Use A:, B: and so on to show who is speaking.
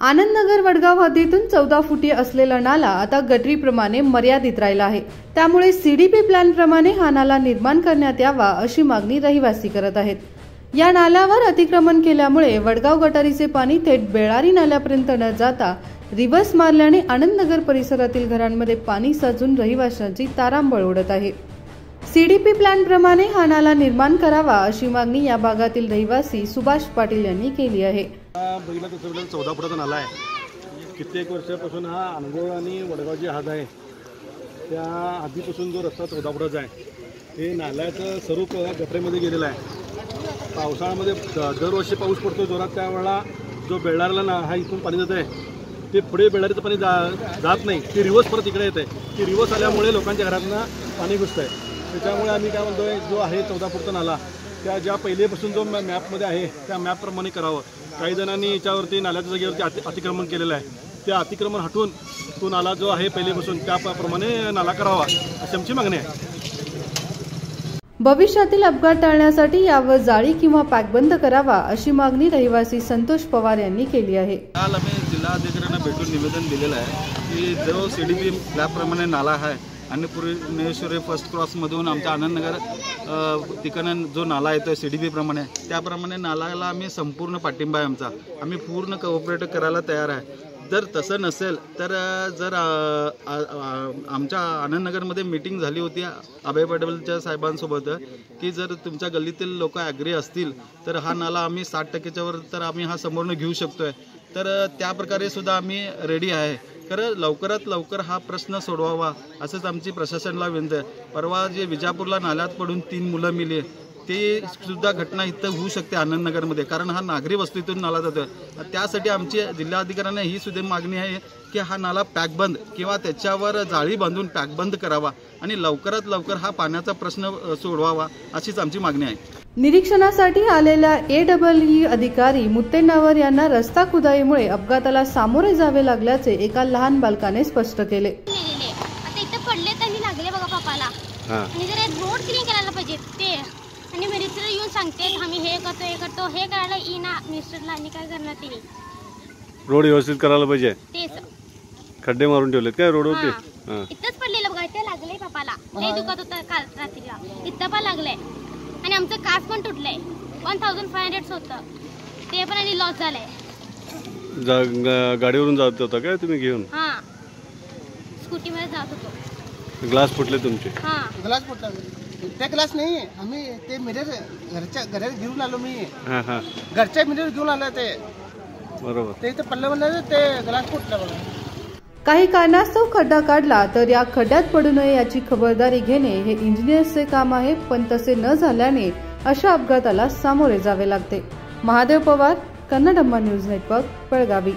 A: आनंदनगर वडगाव हद्दीतून 14 फुटी असलेला नाला आता गटरीप्रमाणे मर्यादित राहिला आहे। त्यामुळे सीडीपी प्लॅन प्रमाणे हा नाला निर्माण करण्यात यावा अशी मागणी रहिवासी करत आहेत। या नाल्यावर अतिक्रमण केल्यामुळे वडगाव गटारीचे पाणी थेट बेळारी नाल्यापर्यंत न जाता रिव्हर्स मारल्याने आनंदनगर परिसरातील घरांमध्ये पाणी साचून रहिवाशांची तारांबळ उडत आहे। सीडीपी प्लॅन प्रमाणे हा नाला निर्माण करावा अशी मागणी या भागातील रहिवासी सुभाष पाटील यांनी केली आहे।
B: बघितलं तर 14 फुटाचा नाला आहे। कित्येक वर्षापासून हा अनगोळ आणि वडगाव जे हद आहे त्या आधीपासून जो रस्ता 14 फुटाचा आहे हे नाल्याचं स्वरूप गटरेमध्ये गेलेलं आहे। पावसाळ्यामध्ये दरवर्षी पाऊस पडतो जोरात, त्यावेळेला जो बेळारीला हा इथून पाणी जात आहे ते पुढे बेळारीचं पाणी जात नाही, ते रिव्हर्स परत इकडे येत आहे। ती रिव्हर्स आल्यामुळे लोकांच्या घरातनं पाणी घुसतं आहे। त्याच्यामुळे आम्ही काय म्हणतोय, जो आहे 14 फुटचा नाला त्या ज्या पहिलेपासून जो मॅपमध्ये आहे त्या मॅपप्रमाणे करावं। काही जणांनी याच्यावरती नाल्याच्या जागेवरती अतिक्रमण केलेलं आहे, त्या अतिक्रमण हटवून तो नाला जो आहे पहिलेपासून त्याप्रमाणे नाला करावा अशी आमची मागणी आहे।
A: भविष्यातील अपघात टाळण्यासाठी यावर जाळी किंवा पॅकबंद करावा अशी मागणी रहिवासी संतोष पवार यांनी केली आहे।
C: काल आम्ही जिल्हाधिकाऱ्यांना भेटून निवेदन दिलेलं आहे की जो सीडीपी प्लॅनप्रमाणे नाला आहे आणि पुणेश्वरी फर्स्ट क्रॉसमधून आमच्या आनंदनगर तिकडनं जो नाला येतो सीडीपी प्रमाणे त्याप्रमाणे नाल्याला आम्ही संपूर्ण पाठिंबा आहे आमचा। आम्ही पूर्ण कोऑपरेट करायला तयार आहे। जर तसं नसेल तर जर आमच्या आनंदनगरमध्ये मीटिंग झाली होती अभय पटेलच्या साहेबांसोबत की जर तुमच्या गल्लीतील लोक ॲग्री असतील तर हा नाला आम्ही 60% वर तर आम्ही हा समोरनं घेऊ शकतोय, तर त्या प्रकारे सुद्धा आम्ही रेडी आहे। खरं लवकरात लवकर हा प्रश्न सोडवावा असंच आमची प्रशासनाला विनंती आहे। परवा जे विजापूरला नाल्यात पडून 3 मुलं मिली ते सुद्धा घटना इथं होऊ शकते आनंदनगरमध्ये, कारण हा नागरी वस्तीतून नाला जातो। त्यासाठी आमची जिल्हाधिकाऱ्यांना ही सुद्धा मागणी आहे की हा नाला पॅकबंद किंवा त्याच्यावर जाळी बांधून पॅकबंद करावा आणि लवकरात लवकर हा पाण्याचा प्रश्न सोडवावा अशीच आमची मागणी आहे।
A: निरीक्षणासाठी आलेल्या AEE अधिकारी मुत्तेनावर यांना रस्ता खुदाईमुळे अपघाताला सामोरे जावे लागल्याचे एका लहान बालकाने स्पष्ट केले।
D: आता इथे पडले त्यांनी लागले बघा पापाला आणि जर रोड क्लीन करायला पाहिजे ते, आणि मिनिस्टर येऊन सांगते आम्ही हे करतो हे करायला येईना मिनिस्टरला, आणि काय करणार ते
B: रोड व्यवस्थित करायला पाहिजे।
D: तेच
B: खड्डे मारून ठेवलेत काय रोडवरती?
D: इथंच पडलेलं बघा, इथे लागले पापाला, लय दुखत होतं काल रात्रीला, इथं पण लागलंय आणि आमचं काच पण तुटलंय। 1500 होतं ते पण आणि लॉस झालंय।
B: गाडीवरून जात होता काय तुम्ही घेऊन?
D: हा, स्कूटी मध्ये जात होतो।
B: ग्लास फुटले तुमचे?
D: हा,
E: ग्लास फुटला। ते ग्लास नाही, आम्ही ते मिरर घरात घेऊन आलो मी। घरच्या मिरर घेऊन आलो ते,
B: बरोबर
E: ते इथे पडलं म्हणलं ते ग्लास फुटला बघा।
A: काही कारणास्तव खड्डा काढला तर या खड्ड्यात पडू नये याची खबरदारी घेणे हे इंजिनियर्सचे काम आहे, पण तसे न झाल्याने अशा अपघाताला सामोरे जावे लागते। Mahadev Pawar, Kannadamma news network, Belagavi.